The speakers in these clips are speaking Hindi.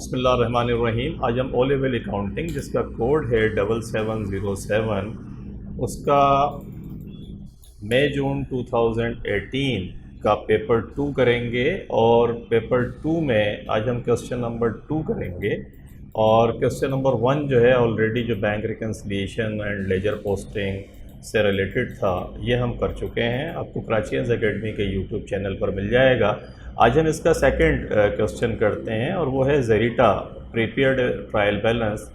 बिस्मिल्लाहिर्रहमानिर्रहीम। आज हम ओ लेवल अकाउंटिंग जिसका कोड है 7707 उसका मई जून 2018 का पेपर 2 करेंगे। और पेपर 2 में आज हम क्वेश्चन नंबर 2 करेंगे। और क्वेश्चन नंबर 1 जो है ऑलरेडी जो bank reconciliation and ledger posting से रिलेटेड था ये हम कर चुके हैं, आपको प्राचीन्स एकेडमी के यूट्यूब चैनल पर मिल जाएगा। आज हम इसका सेकंड क्वेश्चन करते हैं और वो है जेरिटा प्रीपेड ट्रायल बैलेंस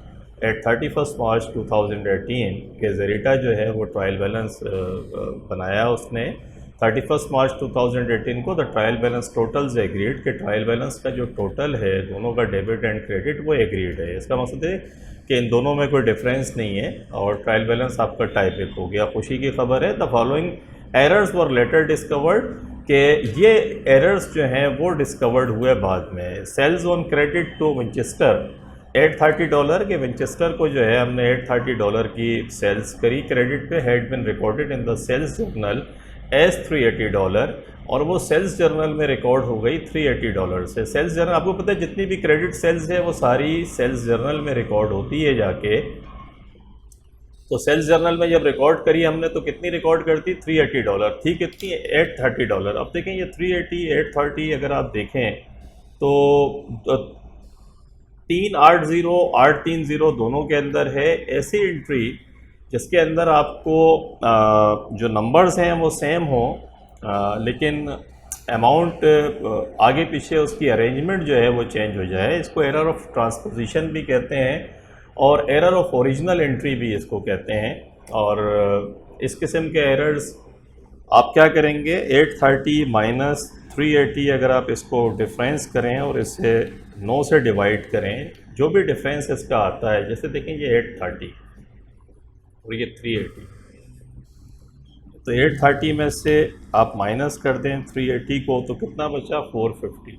एट 31 मार्च 2018 के जेरिटा जो है वो ट्रायल बैलेंस बनाया उसने 31 मार्च 2018 को। The trial balance totals agreed के ट्रायल बैलेंस का जो टोटल है दोनों का डेबिट एंड क्रेडिट वो एग्रीड है। इसका मकसद है कि इन दोनों में कोई डिफरेंस नहीं है और ट्रायल बैलेंस आपका टाइपिक हो गया। खुशी की खबर है, the following errors were later discovered कि ये एरर्स जो हैं वो डिस्कवर्ड हुए बाद में। Sales on credit to Winchester $830 के विंचेस्टर को जो है हमने $830 की सेल्स करी क्रेडिट पे, had been recorded in the sales journal as $380 और वो सेल्स जर्नल में रिकॉर्ड हो गई $380 से। सेल्स जर्नल आपको पता है जितनी भी क्रेडिट सेल्स है वो सारी सेल्स जर्नल में रिकॉर्ड होती है जाके। तो सेल्स जर्नल में जब रिकॉर्ड करी हमने तो कितनी रिकॉर्ड करती $380 थी, कितनी $830। अब देखें ये 380 830 अगर आप देखें तो 380 830 दोनों के अंदर है ऐसी एंट्री जिसके अंदर आपको जो नंबर्स हैं वो सेम हो लेकिन अमाउंट आगे पीछे उसकी अरेंजमेंट जो है वो चेंज हो जाए। इसको एरर ऑफ ट्रांसपोजिशन भी कहते हैं और एरर ऑफ ओरिजिनल एंट्री भी इसको कहते हैं। और इस किस्म के एरर्स आप क्या करेंगे, 830 माइनस 380 अगर आप इसको डिफरेंस करें और इसे 9 से डिवाइड करें, जो भी डिफरेंस इसका आता है, जैसे देखें ये 830 और ये 380, तो 830 में से आप माइनस कर दें 380 को तो कितना बचा 450।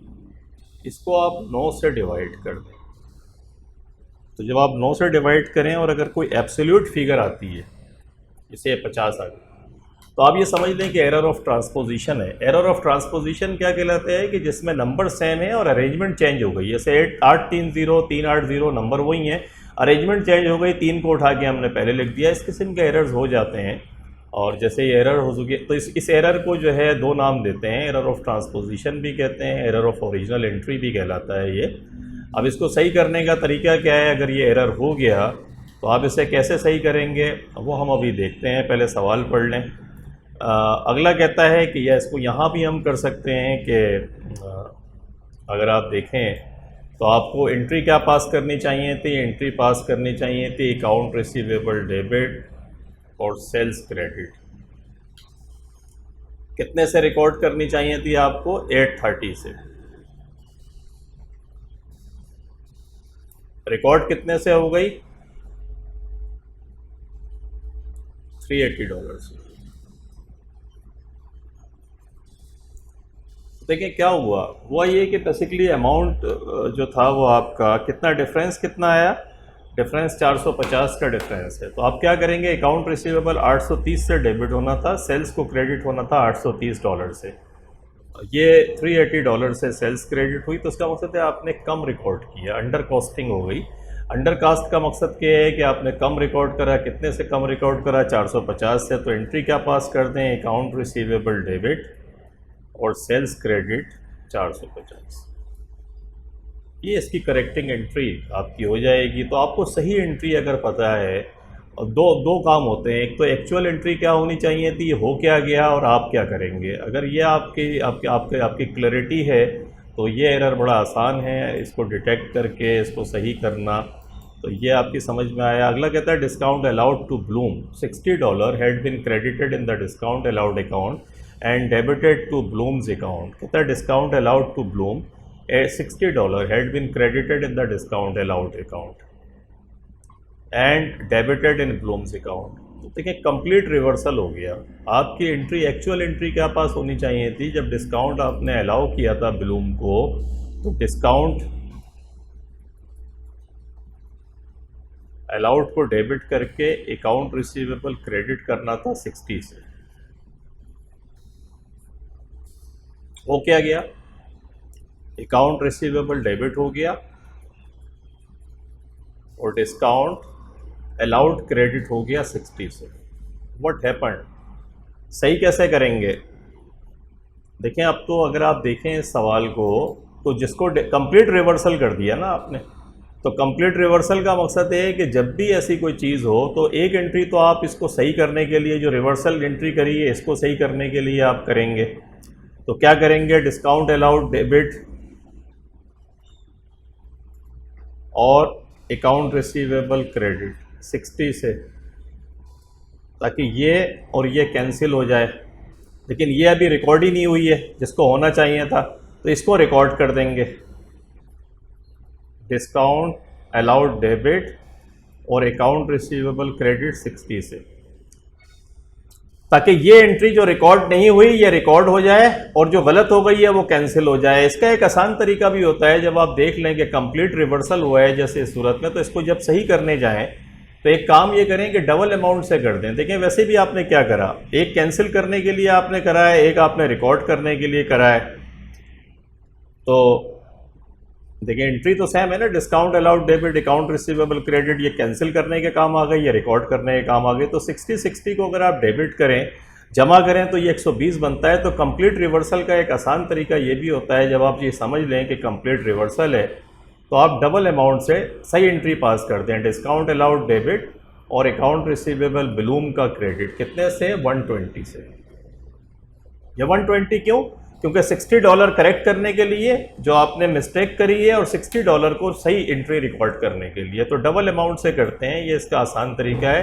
इसको आप 9 से डिवाइड कर दें, तो जब आप 9 से डिवाइड करें और अगर कोई एब्सोल्यूट फिगर आती है जैसे 50 आ गई तो आप ये समझ लें कि एरर ऑफ ट्रांसपोजिशन है। एरर ऑफ ट्रांसपोजिशन क्या कहलाता है कि जिसमें नंबर सेम है और अरेंजमेंट चेंज हो गई। जैसे 830 380 नंबर वही है, अरेंजमेंट चेंज हो गई, 3 को उठा के हमने पहले लिख दिया। इस किस्म के एरर्स हो जाते हैं और जैसे ये एरर हो चुकी है तो इस एरर को जो है 2 नाम देते हैं, एरर ऑफ ट्रांसपोजिशन भी कहते हैं, एरर ऑफ ओरिजिनल एंट्री भी कहलाता है ये। अब इसको सही करने का तरीका क्या है, अगर ये एरर हो गया तो आप इसे कैसे सही करेंगे वो हम अभी देखते हैं। पहले सवाल पढ़ लें। अगला कहता है कि या इसको यहाँ भी हम कर सकते हैं कि अगर आप देखें तो आपको एंट्री क्या पास करनी चाहिए थी, एंट्री पास करनी चाहिए थी अकाउंट रिसीवेबल डेबिट और सेल्स क्रेडिट। कितने से रिकॉर्ड करनी चाहिए थी आपको, 830 से। रिकॉर्ड कितने से हो गई, $380 से। देखिए क्या हुआ ये कि बेसिकली अमाउंट जो था वो आपका कितना डिफरेंस कितना आया, डिफरेंस 450 का डिफरेंस है। तो आप क्या करेंगे, अकाउंट रिसीवेबल 830 से डेबिट होना था, सेल्स को क्रेडिट होना था $830 से। ये $380 से सेल्स क्रेडिट हुई तो इसका मकसद है आपने कम रिकॉर्ड किया, अंडर कॉस्टिंग हो गई। अंडर कास्ट का मकसद क्या है कि आपने कम रिकॉर्ड करा। कितने से कम रिकॉर्ड करा, 450 से। तो एंट्री क्या पास कर दें, अकाउंट रिसीवेबल डेबिट और सेल्स क्रेडिट 450। ये इसकी करेक्टिंग एंट्री आपकी हो जाएगी। तो आपको सही एंट्री अगर पता है, और दो काम होते हैं, एक तो एक्चुअल एंट्री क्या होनी चाहिए थी, हो क्या गया और आप क्या करेंगे। अगर ये आपकी क्लैरिटी है तो ये एरर बड़ा आसान है, इसको डिटेक्ट करके इसको सही करना, तो ये आपकी समझ में आया। अगला कहता है discount allowed to Bloom $60 had been credited in the discount allowed account and debited to Bloom's account. कहता है discount allowed to Bloom $60 had been credited in the discount allowed account and debited in Bloom's account. तो देखिए कंप्लीट रिवर्सल हो गया। आपकी एंट्री, एक्चुअल एंट्री क्या पास होनी चाहिए थी, जब डिस्काउंट आपने अलाउ किया था ब्लूम को तो डिस्काउंट अलाउड को डेबिट करके अकाउंट रिसीवेबल क्रेडिट करना था 60 से। हो क्या गया, अकाउंट रिसीवेबल डेबिट हो गया और डिस्काउंट अलाउड क्रेडिट हो गया 60 से। व्हाट हैपेंड, सही कैसे करेंगे? देखें, अब तो अगर आप देखें इस सवाल को, तो जिसको कंप्लीट रिवर्सल कर दिया ना आपने, तो कंप्लीट रिवर्सल का मकसद ये है कि जब भी ऐसी कोई चीज़ हो तो एक एंट्री तो आप इसको सही करने के लिए, जो रिवर्सल एंट्री करी है इसको सही करने के लिए आप करेंगे। तो क्या करेंगे? डिस्काउंट अलाउड डेबिट और अकाउंट रिसीवेबल क्रेडिट 60 से, ताकि ये और ये कैंसिल हो जाए। लेकिन ये अभी रिकॉर्ड ही नहीं हुई है, जिसको होना चाहिए था, तो इसको रिकॉर्ड कर देंगे। डिस्काउंट अलाउड डेबिट और अकाउंट रिसीवेबल क्रेडिट 60 से, ताकि ये एंट्री जो रिकॉर्ड नहीं हुई ये रिकॉर्ड हो जाए और जो गलत हो गई है वो कैंसिल हो जाए। इसका एक आसान तरीका भी होता है, जब आप देख लें कि कंप्लीट रिवर्सल हुआ है जैसे इस सूरत में, तो इसको जब सही करने जाएं तो एक काम ये करें कि डबल अमाउंट से कर दें। देखें, वैसे भी आपने क्या करा, एक कैंसिल करने के लिए आपने करा है, एक आपने रिकॉर्ड करने के लिए करा है। तो देखिए, एंट्री तो सेम है ना, discount allowed debit account receivable credit, ये कैंसिल करने के काम आ गई, ये रिकॉर्ड करने के काम आ गए। तो 60 को अगर आप डेबिट करें, जमा करें, तो ये 120 बनता है। तो कंप्लीट रिवर्सल का एक आसान तरीका ये भी होता है, जब आप ये समझ लें कि कंप्लीट रिवर्सल है, तो आप डबल अमाउंट से सही एंट्री पास कर दें। डिस्काउंट अलाउड डेबिट और अकाउंट रिसीवेबल बिलूम का क्रेडिट कितने से? 120 से। ये 120 क्यों? क्योंकि $60 करेक्ट करने के लिए जो आपने मिस्टेक करी है, और $60 को सही एंट्री रिकॉर्ड करने के लिए। तो डबल अमाउंट से करते हैं, ये इसका आसान तरीका है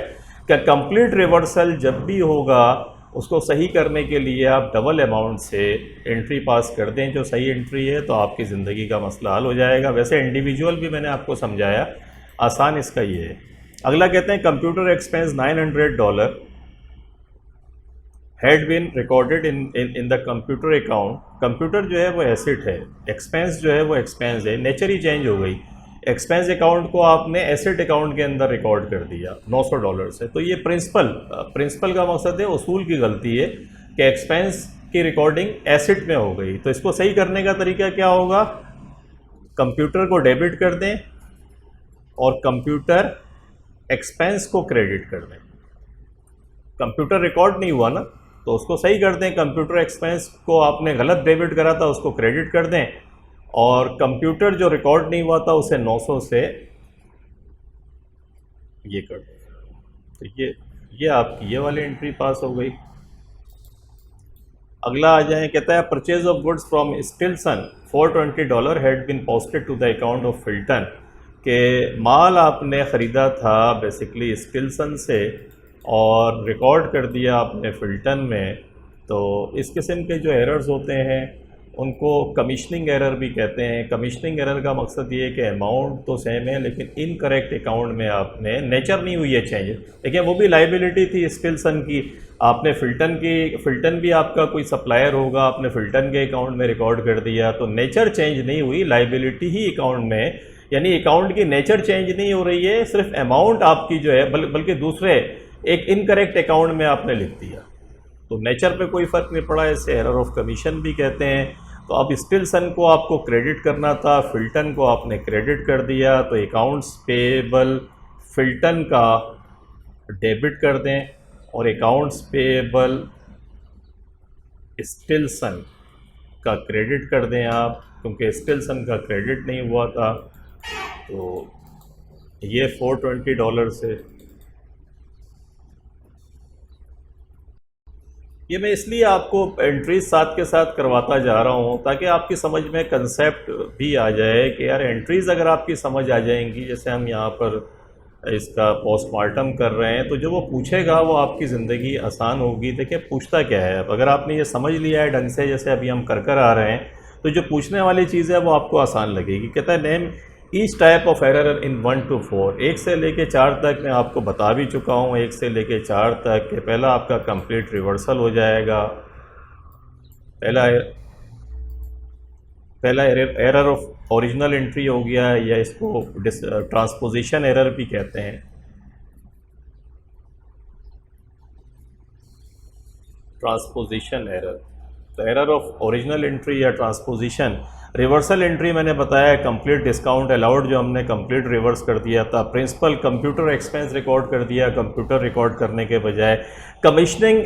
कि कंप्लीट रिवर्सल जब भी होगा उसको सही करने के लिए आप डबल अमाउंट से एंट्री पास कर दें जो सही एंट्री है, तो आपकी ज़िंदगी का मसला हल हो जाएगा। वैसे इंडिविजुअल भी मैंने आपको समझाया, आसान इसका ये है। अगला कहते हैं computer expense $900 had been recorded in the computer account. Computer जो है वो एसेट है, एक्सपेंस जो है वो एक्सपेंस है, नेचर ही चेंज हो गई। एक्सपेंस अकाउंट को आपने एसेट अकाउंट के अंदर रिकॉर्ड कर दिया $900 से। तो ये प्रिंसिपल का मकसद है, उसूल की गलती है कि एक्सपेंस की रिकॉर्डिंग एसेट में हो गई। तो इसको सही करने का तरीका क्या होगा? कंप्यूटर को डेबिट कर दें और कंप्यूटर एक्सपेंस को क्रेडिट कर दें। कंप्यूटर रिकॉर्ड नहीं हुआ ना, तो उसको सही कर दें। कंप्यूटर एक्सपेंस को आपने गलत डेबिट करा था, उसको क्रेडिट कर दें, और कंप्यूटर जो रिकॉर्ड नहीं हुआ था उसे 900 से ये कर दें। तो ये आपकी ये वाली एंट्री पास हो गई। अगला आ जाए, कहता है purchase of goods from Stilson $420 had been posted to the account of Filton, के माल आपने ख़रीदा था बेसिकली स्टिल्सन से और रिकॉर्ड कर दिया आपने फिल्टन में। तो इस किस्म के जो एरर्स होते हैं उनको कमीशनिंग एरर भी कहते हैं। कमीशनिंग एरर का मकसद ये है कि अमाउंट तो सेम है लेकिन इनकरेक्ट अकाउंट में आपने, नेचर नहीं हुई है चेंज, लेकिन वो भी लाइबिलिटी थी स्टिल्सन की। आपने फिल्टन भी आपका कोई सप्लायर होगा, आपने फिल्टन के अकाउंट में रिकॉर्ड कर दिया, तो नेचर चेंज नहीं हुई, लाइबिलिटी ही अकाउंट में, यानी अकाउंट की नेचर चेंज नहीं हो रही है, सिर्फ अमाउंट आपकी जो है बल्कि दूसरे एक इनकरेक्ट अकाउंट में आपने लिख दिया। तो नेचर पे कोई फ़र्क नहीं पड़ा, इसे एरर ऑफ कमीशन भी कहते हैं। तो अब स्टिल्सन को आपको क्रेडिट करना था, फिल्टन को आपने क्रेडिट कर दिया, तो अकाउंट्स पेएबल फिल्टन का डेबिट कर दें और अकाउंट्स पेएबल स्टिल्सन का क्रेडिट कर दें आप, क्योंकि स्टिल्सन का क्रेडिट नहीं हुआ था। तो ये $420 से, ये मैं इसलिए आपको एंट्रीज साथ के साथ करवाता जा रहा हूँ ताकि आपकी समझ में कंसेप्ट भी आ जाए कि यार एंट्रीज़ अगर आपकी समझ आ जाएंगी, जैसे हम यहाँ पर इसका पोस्टमार्टम कर रहे हैं, तो जो वो पूछेगा वो आपकी ज़िंदगी आसान होगी। देखिए पूछता क्या है, अब अगर आपने ये समझ लिया है ढंग से, जैसे अभी हम कर आ रहे हैं, तो जो पूछने वाली चीज़ है वो आपको आसान लगेगी। कहता है name each type of error in 1 to 4, 1 से लेके 4 तक मैं आपको बता भी चुका हूँ। 1 से लेके 4 तक कि पहला आपका कंप्लीट रिवर्सल हो जाएगा, पहला एरर ऑफ ओरिजिनल एंट्री हो गया, या इसको ट्रांसपोजिशन एरर भी कहते हैं। ट्रांसपोजिशन एरर, तो एरर ऑफ ओरिजिनल एंट्री या ट्रांसपोजिशन, रिवर्सल एंट्री मैंने बताया कंप्लीट डिस्काउंट अलाउड जो हमने कंप्लीट रिवर्स कर दिया था। प्रिंसिपल कंप्यूटर एक्सपेंस रिकॉर्ड कर दिया, कंप्यूटर रिकॉर्ड करने के बजाय। कमीशनिंग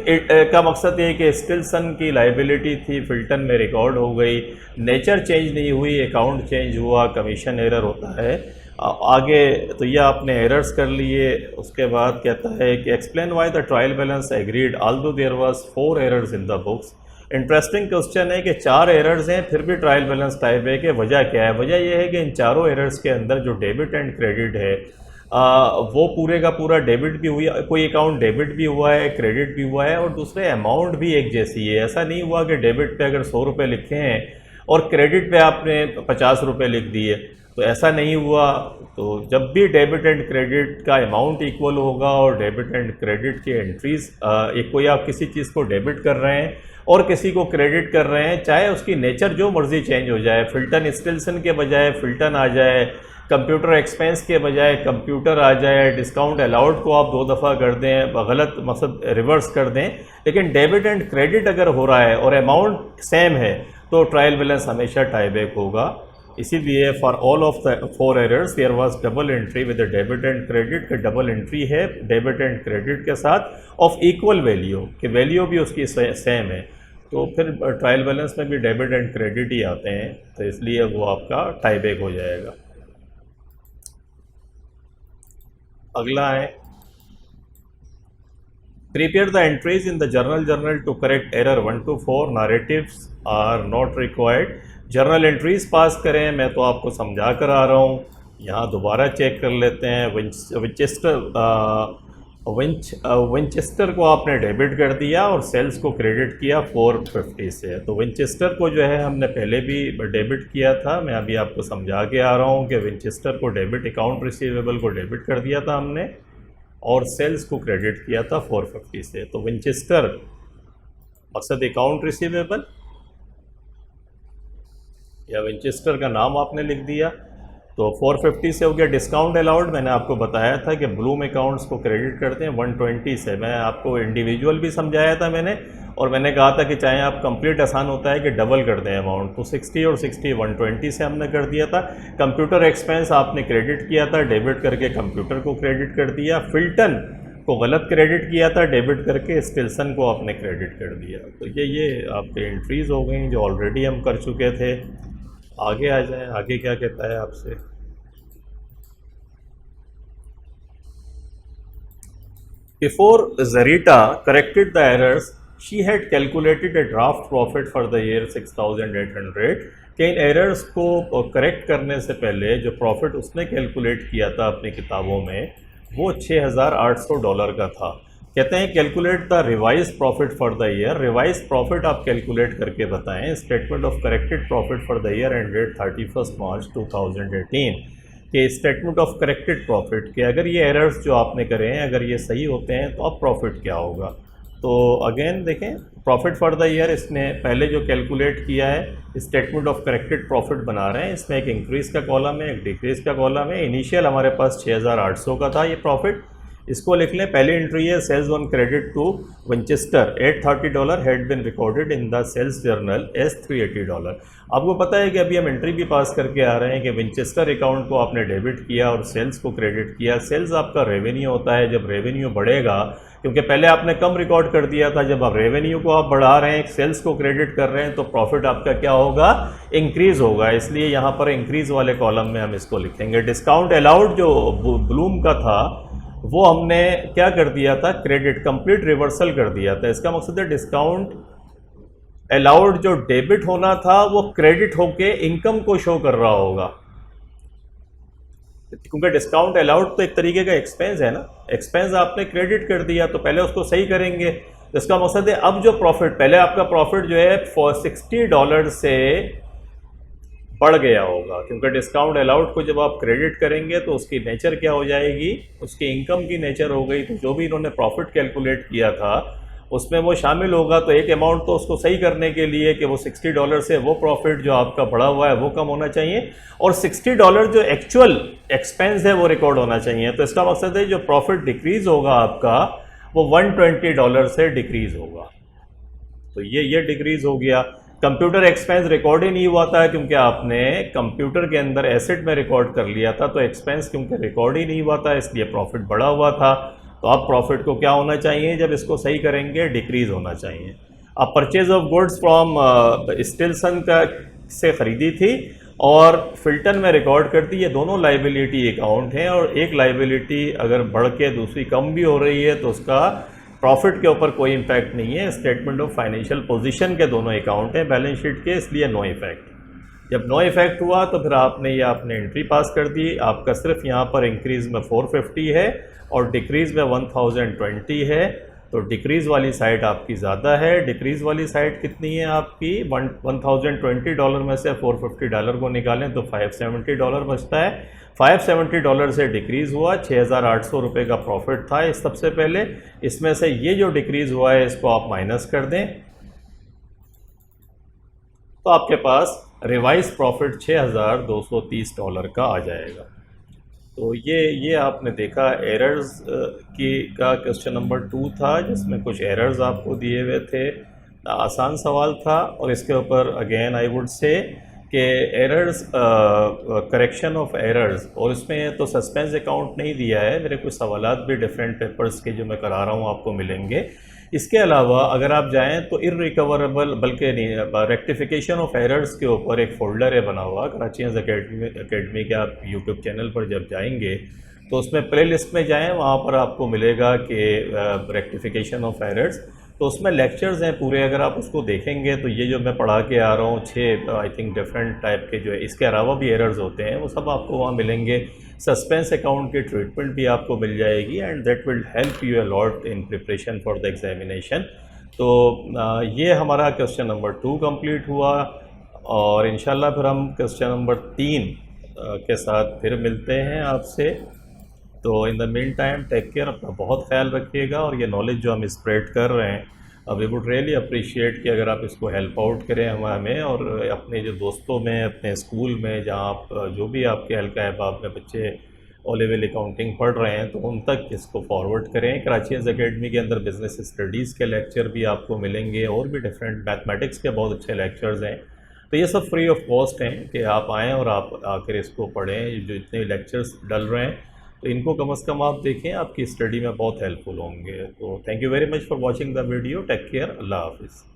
का मकसद ये है कि स्टिल्सन की लाइबिलिटी थी फिल्टन में रिकॉर्ड हो गई, नेचर चेंज नहीं हुई, अकाउंट चेंज हुआ, कमीशन एरर होता है। आगे तो ये आपने एरर्स कर लिए। उसके बाद कहता है कि explain why the trial balance agreed although there was 4 errors in the books. Interesting question है कि 4 एरर्स हैं फिर भी ट्रायल बैलेंस टाइप है कि वजह क्या है। वजह यह है कि इन चारों एरर्स के अंदर जो डेबिट एंड क्रेडिट है वो पूरे का पूरा डेबिट भी हुई, कोई अकाउंट डेबिट भी हुआ है, क्रेडिट भी हुआ है, और दूसरे अमाउंट भी एक जैसी है। ऐसा नहीं हुआ कि डेबिट पे अगर 100 रुपये लिखे हैं और क्रेडिट पे आपने 50 रुपये लिख दिए, तो ऐसा नहीं हुआ। तो जब भी डेबिट एंड क्रेडिट का अमाउंट इक्वल होगा और डेबिट एंड क्रेडिट की एंट्रीज, एक कोई आप किसी चीज़ को डेबिट कर रहे हैं और किसी को क्रेडिट कर रहे हैं, चाहे उसकी नेचर जो मर्जी चेंज हो जाए, फिल्टन स्टिल्सन के बजाय फिल्टन आ जाए, कंप्यूटर एक्सपेंस के बजाय कंप्यूटर आ जाए, डिस्काउंट अलाउड को आप 2 दफ़ा कर दें, गलत मकसद रिवर्स कर दें, लेकिन डेबिट एंड क्रेडिट अगर हो रहा है और अमाउंट सेम है तो ट्रायल बैलेंस हमेशा टाईबैक होगा। इसीलिए for all of the 4 errors there was double entry with debit and credit. का डबल एंट्री है डेबिट एंड क्रेडिट के साथ ऑफ इक्वल वैल्यू, कि वैल्यू भी उसकी सेम है, तो फिर ट्रायल बैलेंस में भी डेबिट एंड क्रेडिट ही आते हैं, तो इसलिए वो आपका टाईबैक हो जाएगा। अगला है prepare the entries in the journal to correct error 1 to 4, narratives are not required. Journal entries pass करें, मैं तो आपको समझा कर आ रहा हूँ, यहाँ दोबारा चेक कर लेते हैं। विंचेस्टर को आपने डेबिट कर दिया और सेल्स को क्रेडिट किया 450 से। तो विंचेस्टर को जो है हमने पहले भी डेबिट किया था, मैं अभी आपको समझा के आ रहा हूँ कि विंचेस्टर को डेबिट, अकाउंट रिसीवेबल को डेबिट कर दिया था हमने और सेल्स को क्रेडिट किया था 450 से। तो विंचेस्टर मकसद अकाउंट रिसीवेबल या विंचेस्टर का नाम आपने लिख दिया, तो 450 से हो गया। डिस्काउंट अलाउड मैंने आपको बताया था कि ब्लूम अकाउंट्स को क्रेडिट करते हैं 120 से। मैं आपको इंडिविजुअल भी समझाया था मैंने, और मैंने कहा था कि चाहे आप कंप्लीट आसान होता है कि डबल कर दें अमाउंट, तो 60 और 60 120 से हमने कर दिया था। कंप्यूटर एक्सपेंस आपने क्रेडिट किया था, डेबिट करके कंप्यूटर को क्रेडिट कर दिया। फिल्टन को गलत क्रेडिट किया था, डेबिट करके स्टिल्सन को आपने क्रेडिट कर दिया। तो ये आपके एंट्रीज़ हो गई जो ऑलरेडी हम कर चुके थे। आगे आ जाएं, आगे क्या कहता है आपसे। Before Zarita corrected the errors she had calculated a draft profit for the year 6800। कि इन एरर्स को करेक्ट करने से पहले जो प्रॉफिट उसने कैलकुलेट किया था अपनी किताबों में वो $6800 का था। कहते हैं calculate the revise profit for the year. Revise profit आप कैलकुलेट करके बताएं। Statement of corrected profit for the year ended 31 मार्च 2018। कि स्टेटमेंट ऑफ करेक्टेड प्रॉफिट के अगर ये एरर्स जो आपने करे हैं अगर ये सही होते हैं तो अब प्रॉफिट क्या होगा। तो अगेन देखें, प्रॉफिट फॉर द ईयर इसने पहले जो कैलकुलेट किया है स्टेटमेंट ऑफ करेक्टेड प्रॉफिट बना रहे हैं, इसमें एक इंक्रीज़ का कॉलम है, एक डिक्रीज़ का कॉलम है। इनिशियल हमारे पास 6800 का था ये प्रॉफिट, इसको लिख लें। पहली एंट्री है sales on credit to Winchester $830 had been recorded in the sales journal as $380। आपको पता है कि अभी हम एंट्री भी पास करके आ रहे हैं कि विंचेस्टर अकाउंट को आपने डेबिट किया और सेल्स को क्रेडिट किया। सेल्स आपका रेवेन्यू होता है, जब रेवेन्यू बढ़ेगा, क्योंकि पहले आपने कम रिकॉर्ड कर दिया था, जब आप रेवेन्यू को आप बढ़ा रहे हैं, सेल्स को क्रेडिट कर रहे हैं, तो प्रॉफिट आपका क्या होगा, इंक्रीज़ होगा। इसलिए यहाँ पर इंक्रीज़ वाले कॉलम में हम इसको लिखेंगे। डिस्काउंट अलाउड जो ब्लूम का था वो हमने क्या कर दिया था, क्रेडिट कंप्लीट रिवर्सल कर दिया था। इसका मकसद है डिस्काउंट अलाउड जो डेबिट होना था वो क्रेडिट होके इनकम को शो कर रहा होगा, क्योंकि डिस्काउंट अलाउड तो एक तरीके का एक्सपेंस है ना, एक्सपेंस आपने क्रेडिट कर दिया तो पहले उसको सही करेंगे। तो इसका मकसद है अब जो प्रॉफिट, पहले आपका प्रॉफिट जो है $60 से बढ़ गया होगा, क्योंकि डिस्काउंट अलाउड को जब आप क्रेडिट करेंगे तो उसकी नेचर क्या हो जाएगी, उसकी इनकम की नेचर हो गई। तो जो भी इन्होंने प्रॉफिट कैलकुलेट किया था उसमें वो शामिल होगा। तो एक अमाउंट तो उसको सही करने के लिए कि वो $60 से वो प्रॉफिट जो आपका बढ़ा हुआ है वो कम होना चाहिए, और $60 जो एक्चुअल एक्सपेंस है वो रिकॉर्ड होना चाहिए। तो इसका मकसद है जो प्रॉफिट डिक्रीज़ होगा आपका वो $120 से डिक्रीज़ होगा। तो ये डिक्रीज़ हो गया। कंप्यूटर एक्सपेंस रिकॉर्ड ही नहीं हुआ था क्योंकि आपने कंप्यूटर के अंदर एसेट में रिकॉर्ड कर लिया था, तो एक्सपेंस क्योंकि रिकॉर्ड ही नहीं हुआ था इसलिए प्रॉफिट बढ़ा हुआ था। तो अब प्रॉफिट को क्या होना चाहिए, जब इसको सही करेंगे डिक्रीज होना चाहिए। अब परचेज ऑफ गुड्स फ्रॉम स्टिल्सन का से ख़रीदी थी और फिल्टन में रिकॉर्ड कर दी, ये दोनों लाइबिलिटी अकाउंट हैं और एक लाइबिलिटी अगर बढ़ के दूसरी कम भी हो रही है तो उसका प्रॉफिट के ऊपर कोई इम्पैक्ट नहीं है। स्टेटमेंट ऑफ फाइनेंशियल पोजीशन के दोनों अकाउंट हैं बैलेंस शीट के, इसलिए नो इफेक्ट। जब नो इफेक्ट हुआ तो फिर आपने एंट्री पास कर दी। आपका सिर्फ यहाँ पर इंक्रीज़ में 450 है और डिक्रीज़ में 1020 है, तो डिक्रीज़ वाली साइड आपकी ज़्यादा है। डिक्रीज़ वाली साइड कितनी है आपकी, $1020 में से $450 को निकालें तो $570 बचता है। $570 से डिक्रीज़ हुआ, 6,800 रुपये का प्रॉफिट था इस सबसे पहले। इसमें से ये जो डिक्रीज़ हुआ है इसको आप माइनस कर दें तो आपके पास रिवाइज प्रॉफिट $6,230 का आ जाएगा। तो ये आपने देखा एरर्स का क्वेश्चन नंबर 2 था जिसमें कुछ एरर्स आपको दिए हुए थे। आसान सवाल था और इसके ऊपर अगेन आई वुड से कि एरर्स, करेक्शन ऑफ एरर्स, और इसमें तो सस्पेंस अकाउंट नहीं दिया है, मेरे कुछ सवालात भी डिफरेंट पेपर्स के जो मैं करा रहा हूँ आपको मिलेंगे। इसके अलावा अगर आप जाएं तो इररिकवरेबल, बल्कि नहीं, रेक्टिफिकेशन ऑफ एरर्स के ऊपर एक फोल्डर है बना हुआ कराचीज अकेडमी के। आप यूट्यूब चैनल पर जब जाएंगे तो उसमें प्ले लिस्ट में जाएँ, वहाँ पर आपको मिलेगा कि रेक्टिफिकेशन ऑफ एरर्स, तो उसमें लेक्चर्स हैं पूरे। अगर आप उसको देखेंगे तो ये जो मैं पढ़ा के आ रहा हूँ 6 आई थिंक डिफरेंट टाइप के जो है, इसके अलावा भी एरर्स होते हैं, वो सब आपको वहाँ मिलेंगे। सस्पेंस अकाउंट की ट्रीटमेंट भी आपको मिल जाएगी and that will help you a lot in preparation for the examination. तो ये हमारा क्वेश्चन नंबर 2 कंप्लीट हुआ और इंशाल्लाह फिर हम क्वेश्चन नंबर 3 के साथ फिर मिलते हैं आपसे। तो in the mean time take care, अपना बहुत ख्याल रखिएगा। और ये नॉलेज जो हम स्प्रेड कर रहे हैं वी वुड रियली अप्रिशिएट कि अगर आप इसको हेल्प आउट करें हमें, और अपने जो दोस्तों में, अपने स्कूल में जहाँ आप जो भी आपके हल्का अहबाब में बच्चे ओ लेवल अकाउंटिंग पढ़ रहे हैं तो उन तक इसको फॉरवर्ड करें। कराचीज अकेडमी के अंदर बिज़नेस स्टडीज़ के लेक्चर भी आपको मिलेंगे और भी डिफरेंट मैथमेटिक्स के बहुत अच्छे लेक्चर्स हैं। तो ये सब फ्री ऑफ कॉस्ट हैं कि आप आएँ और आप आकर इसको पढ़ें। जो इतने लेक्चर्स डल रहे हैं तो इनको कम से कम आप देखें, आपकी स्टडी में बहुत हेल्पफुल होंगे। तो thank you very much for watching the video. Take care, अल्लाह हाफिज़।